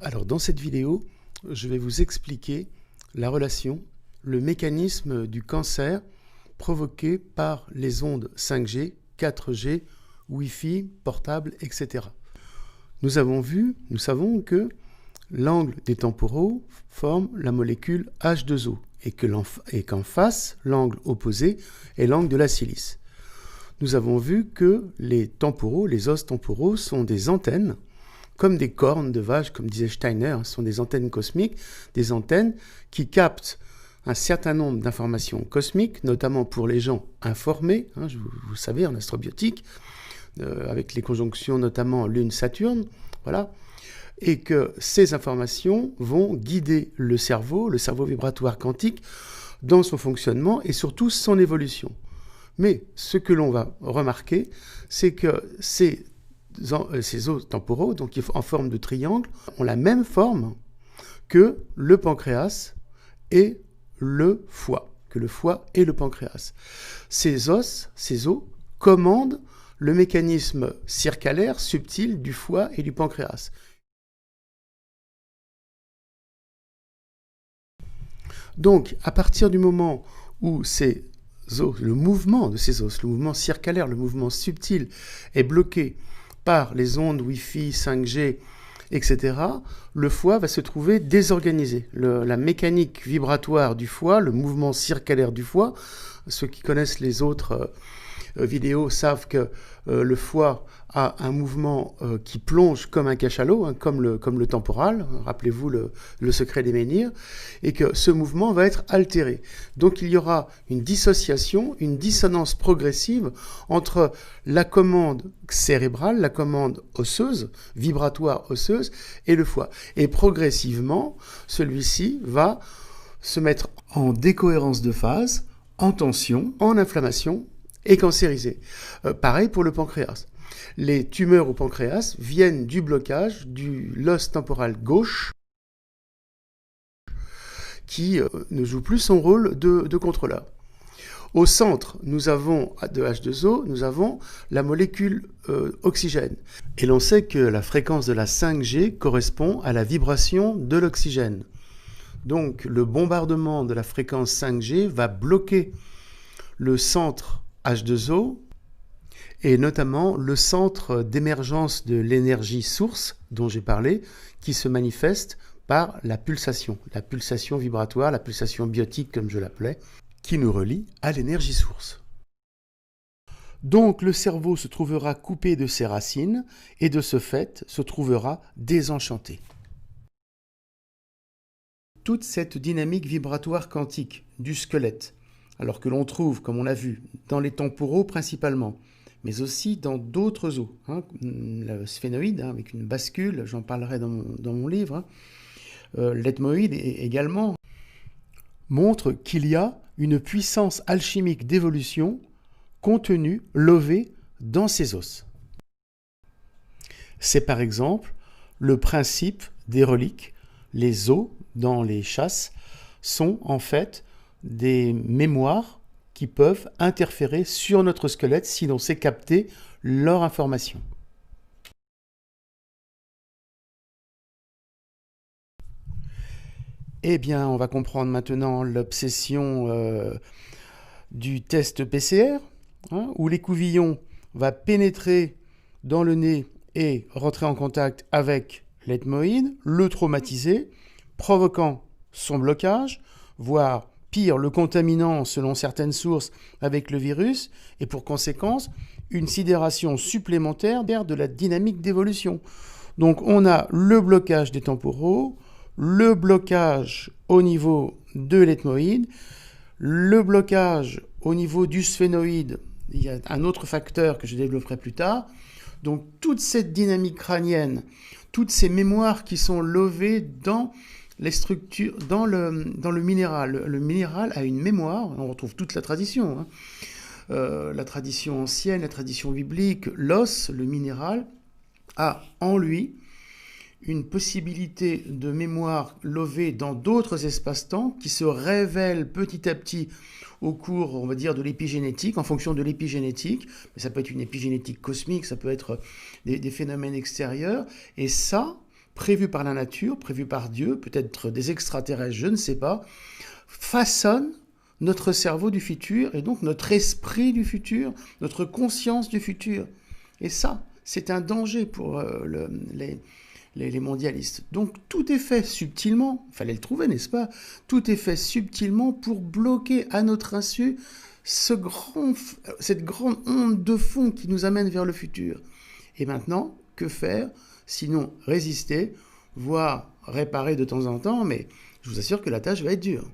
Alors dans cette vidéo, je vais vous expliquer la relation, le mécanisme du cancer provoqué par les ondes 5G, 4G, Wi-Fi, portable, etc. Nous savons que l'angle des temporaux forme la molécule H2O et qu'en face, l'angle opposé est l'angle de la silice. Nous avons vu que les temporaux, les os temporaux sont des antennes, comme des cornes de vache, comme disait Steiner, ce sont des antennes cosmiques, des antennes qui captent un certain nombre d'informations cosmiques, notamment pour les gens informés, vous savez, en astrobiotique, avec les conjonctions notamment Lune-Saturne, voilà, et que ces informations vont guider le cerveau vibratoire quantique, dans son fonctionnement et surtout son évolution. Mais ce que l'on va remarquer, c'est que ces os temporaux, donc en forme de triangle, ont la même forme que le pancréas et le foie, et le pancréas. Ces os commandent le mécanisme circalaire subtil du foie et du pancréas. Donc, à partir du moment où le mouvement de ces os, le mouvement circalaire, le mouvement subtil est bloqué par les ondes Wi-Fi, 5G, etc., le foie va se trouver désorganisé. La mécanique vibratoire du foie, le mouvement circalaire du foie, ceux qui connaissent les autres vidéos savent que le foie a un mouvement qui plonge comme un cachalot, comme le temporal, rappelez-vous le secret des menhirs, et que ce mouvement va être altéré. Donc il y aura une dissociation, une dissonance progressive entre la commande cérébrale, la commande osseuse, vibratoire osseuse, et le foie. Et progressivement, celui-ci va se mettre en décohérence de phase, en tension, en inflammation, et cancérisé. Pareil pour le pancréas. Les tumeurs au pancréas viennent du blocage de l'os temporal gauche qui ne joue plus son rôle de contrôleur. Au centre, nous avons de H2O, nous avons la molécule oxygène. Et l'on sait que la fréquence de la 5G correspond à la vibration de l'oxygène. Donc le bombardement de la fréquence 5G va bloquer le centre H2O, et notamment le centre d'émergence de l'énergie source dont j'ai parlé, qui se manifeste par la pulsation vibratoire, la pulsation biotique comme je l'appelais, qui nous relie à l'énergie source. Donc le cerveau se trouvera coupé de ses racines et de ce fait se trouvera désenchanté. Toute cette dynamique vibratoire quantique du squelette, alors que l'on trouve, comme on l'a vu, dans les temporaux principalement, mais aussi dans d'autres os, le sphénoïde, avec une bascule, j'en parlerai dans mon livre, l'ethmoïde également, montre qu'il y a une puissance alchimique d'évolution contenue, lovée dans ces os. C'est par exemple le principe des reliques. Les os dans les chasses sont en fait des mémoires qui peuvent interférer sur notre squelette si l'on sait capter leur information. Eh bien, on va comprendre maintenant l'obsession du test PCR, où l'écouvillon va pénétrer dans le nez et rentrer en contact avec l'ethmoïde, le traumatiser, provoquant son blocage, voire pire, le contaminant selon certaines sources avec le virus, et pour conséquence, une sidération supplémentaire de la dynamique d'évolution. Donc on a le blocage des temporaux, le blocage au niveau de l'ethmoïde, le blocage au niveau du sphénoïde, il y a un autre facteur que je développerai plus tard. Donc toute cette dynamique crânienne, toutes ces mémoires qui sont lovées dans les structures, dans le minéral. Le minéral a une mémoire, on retrouve toute la tradition, la tradition ancienne, la tradition biblique, l'os, le minéral, a en lui une possibilité de mémoire lovée dans d'autres espaces-temps qui se révèle petit à petit au cours, on va dire, de l'épigénétique, en fonction de l'épigénétique. Mais ça peut être une épigénétique cosmique, ça peut être des phénomènes extérieurs. Et ça, prévus par la nature, prévus par Dieu, peut-être des extraterrestres, je ne sais pas, façonnent notre cerveau du futur et donc notre esprit du futur, notre conscience du futur. Et ça, c'est un danger pour les mondialistes. Donc tout est fait subtilement, il fallait le trouver, n'est-ce pas? Tout est fait subtilement pour bloquer à notre insu cette grande onde de fond qui nous amène vers le futur. Et maintenant, que faire? Sinon résister, voire réparer de temps en temps, mais je vous assure que la tâche va être dure.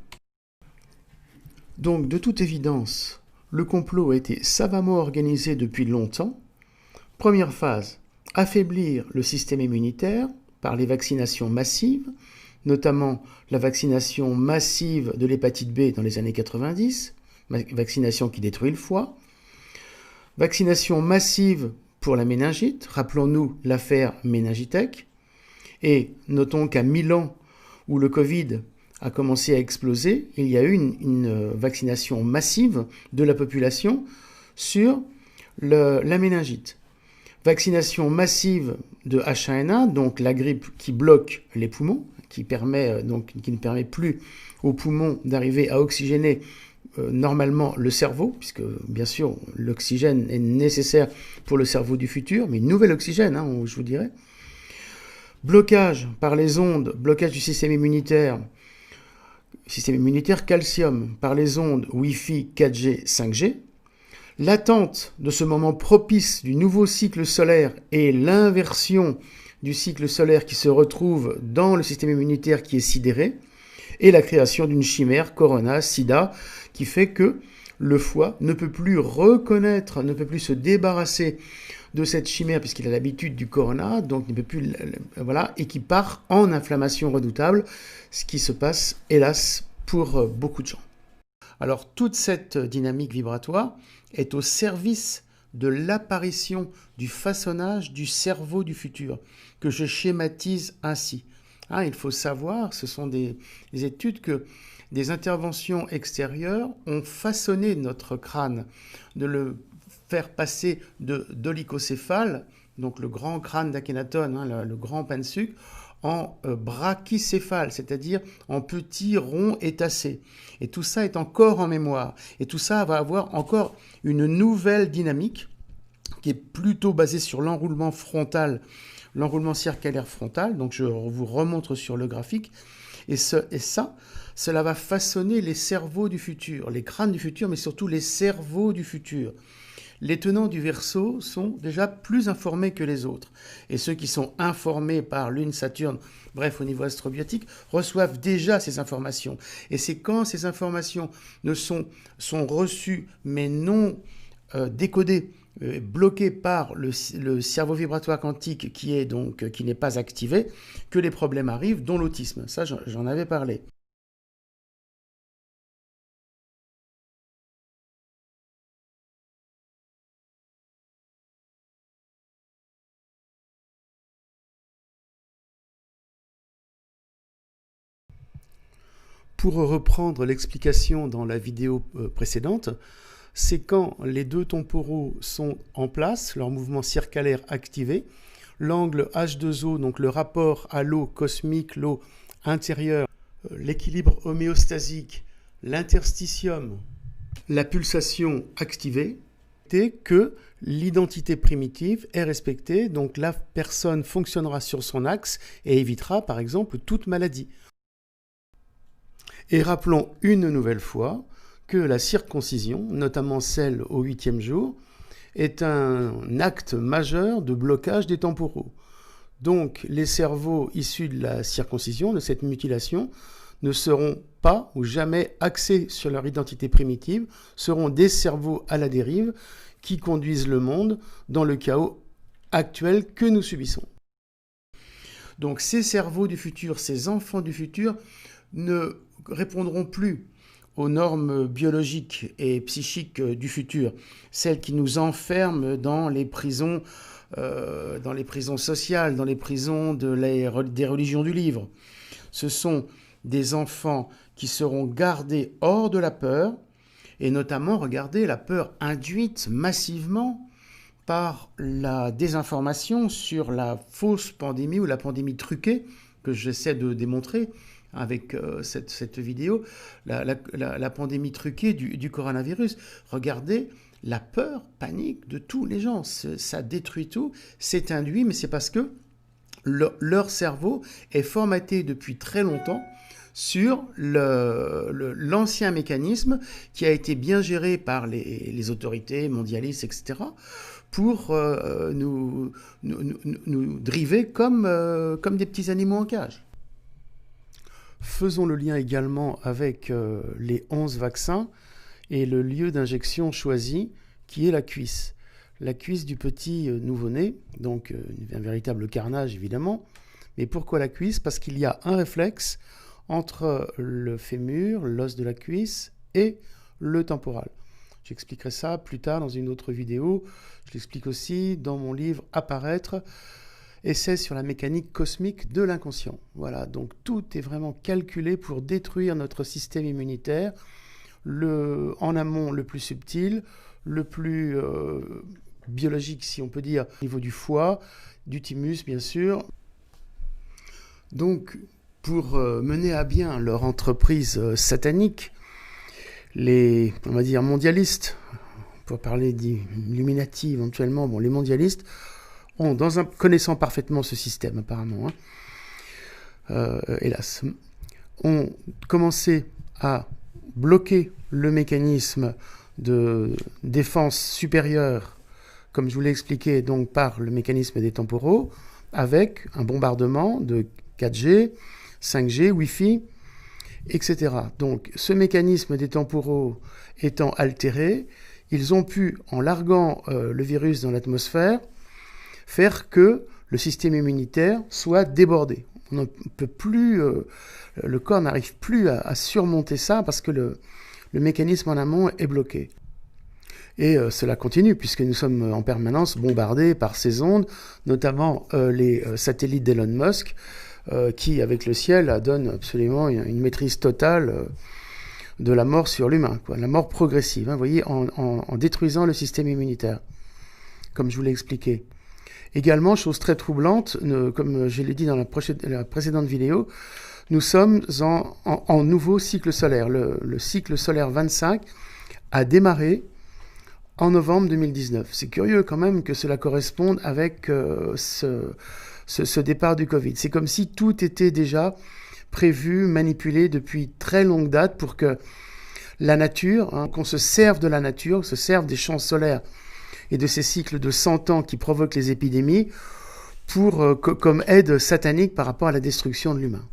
Donc de toute évidence, le complot a été savamment organisé depuis longtemps. Première phase, affaiblir le système immunitaire par les vaccinations massives, notamment la vaccination massive de l'hépatite B dans les années 90, vaccination qui détruit le foie, vaccination massive pour la méningite, rappelons-nous l'affaire Méningitech, et notons qu'à Milan, où le Covid a commencé à exploser, il y a eu une vaccination massive de la population sur la méningite. Vaccination massive de H1N1, donc la grippe qui bloque les poumons, qui ne permet plus aux poumons d'arriver à oxygéner normalement le cerveau, puisque bien sûr l'oxygène est nécessaire pour le cerveau du futur, mais une nouvelle oxygène, je vous dirais. Blocage par les ondes, blocage du système immunitaire calcium par les ondes Wi-Fi 4G, 5G. L'attente de ce moment propice du nouveau cycle solaire et l'inversion du cycle solaire qui se retrouve dans le système immunitaire qui est sidéré, et la création d'une chimère corona-sida qui fait que le foie ne peut plus reconnaître, ne peut plus se débarrasser de cette chimère puisqu'il a l'habitude du corona, donc il ne peut plus, et qui part en inflammation redoutable, ce qui se passe hélas pour beaucoup de gens. Alors toute cette dynamique vibratoire est au service de l'apparition du façonnage du cerveau du futur, que je schématise ainsi. Il faut savoir, ce sont des études que des interventions extérieures ont façonné notre crâne, de le faire passer de dolicocéphale, donc le grand crâne d'Akhenaton, le grand pain de sucre, en brachycéphale, c'est-à-dire en petits ronds étassés. Et tout ça est encore en mémoire. Et tout ça va avoir encore une nouvelle dynamique qui est plutôt basée sur l'enroulement frontal, l'enroulement circulaire frontal. Donc je vous remontre sur le graphique. Et cela va façonner les cerveaux du futur, les crânes du futur, mais surtout les cerveaux du futur. Les tenants du Verseau sont déjà plus informés que les autres. Et ceux qui sont informés par Lune, Saturne, bref, au niveau astrobiotique, reçoivent déjà ces informations. Et c'est quand ces informations sont reçues, mais non décodées, bloquées par le cerveau vibratoire quantique qui n'est pas activé, que les problèmes arrivent, dont l'autisme. Ça, j'en avais parlé. Pour reprendre l'explication dans la vidéo précédente, c'est quand les deux temporaux sont en place, leur mouvement circulaire activé, l'angle H2O, donc le rapport à l'eau cosmique, l'eau intérieure, l'équilibre homéostasique, l'interstitium, la pulsation activée, que l'identité primitive est respectée, donc la personne fonctionnera sur son axe et évitera par exemple toute maladie. Et rappelons une nouvelle fois que la circoncision, notamment celle au 8e jour, est un acte majeur de blocage des temporaux. Donc les cerveaux issus de la circoncision, de cette mutilation, ne seront pas ou jamais axés sur leur identité primitive, seront des cerveaux à la dérive qui conduisent le monde dans le chaos actuel que nous subissons. Donc ces cerveaux du futur, ces enfants du futur, ne répondront plus aux normes biologiques et psychiques du futur, celles qui nous enferment dans les prisons sociales, dans les prisons des religions du livre. Ce sont des enfants qui seront gardés hors de la peur, et notamment, regardez, la peur induite massivement par la désinformation sur la fausse pandémie ou la pandémie truquée que j'essaie de démontrer avec cette vidéo, la pandémie truquée du coronavirus. Regardez la peur, panique de tous les gens. Ça détruit tout, c'est induit, mais c'est parce que leur cerveau est formaté depuis très longtemps sur l'ancien mécanisme qui a été bien géré par les autorités mondialistes, etc., pour nous driver comme des petits animaux en cage. Faisons le lien également avec les 11 vaccins et le lieu d'injection choisi, qui est la cuisse. La cuisse du petit nouveau-né, donc un véritable carnage évidemment. Mais pourquoi la cuisse? Parce qu'il y a un réflexe entre le fémur, l'os de la cuisse, et le temporal. J'expliquerai ça plus tard dans une autre vidéo. Je l'explique aussi dans mon livre Apparaître, essai sur la mécanique cosmique de l'inconscient. Voilà, donc tout est vraiment calculé pour détruire notre système immunitaire, en amont le plus subtil, le plus biologique si on peut dire, au niveau du foie, du thymus bien sûr. Donc pour mener à bien leur entreprise satanique, les, on va dire, mondialistes, pour parler d'Illuminati éventuellement, bon, les mondialistes ont, connaissant parfaitement ce système apparemment, hélas, ont commencé à bloquer le mécanisme de défense supérieure, comme je vous l'ai expliqué, donc par le mécanisme des temporaux, avec un bombardement de 4G, 5G, Wi-Fi, etc. Donc ce mécanisme des temporaux étant altéré, ils ont pu, en larguant le virus dans l'atmosphère, faire que le système immunitaire soit débordé. On ne peut plus, le corps n'arrive plus à surmonter ça parce que le mécanisme en amont est bloqué. Et cela continue puisque nous sommes en permanence bombardés par ces ondes, notamment les satellites d'Elon Musk, qui, avec le ciel, donne absolument une maîtrise totale de la mort sur l'humain, la mort progressive, vous voyez, en détruisant le système immunitaire, comme je vous l'ai expliqué. Également, chose très troublante, comme je l'ai dit dans la précédente vidéo, nous sommes en nouveau cycle solaire. Le cycle solaire 25 a démarré en novembre 2019. C'est curieux quand même que cela corresponde avec ce départ du Covid. C'est comme si tout était déjà prévu, manipulé depuis très longue date pour que la nature, qu'on se serve de la nature, se serve des champs solaires et de ces cycles de 100 ans qui provoquent les épidémies comme aide satanique par rapport à la destruction de l'humain.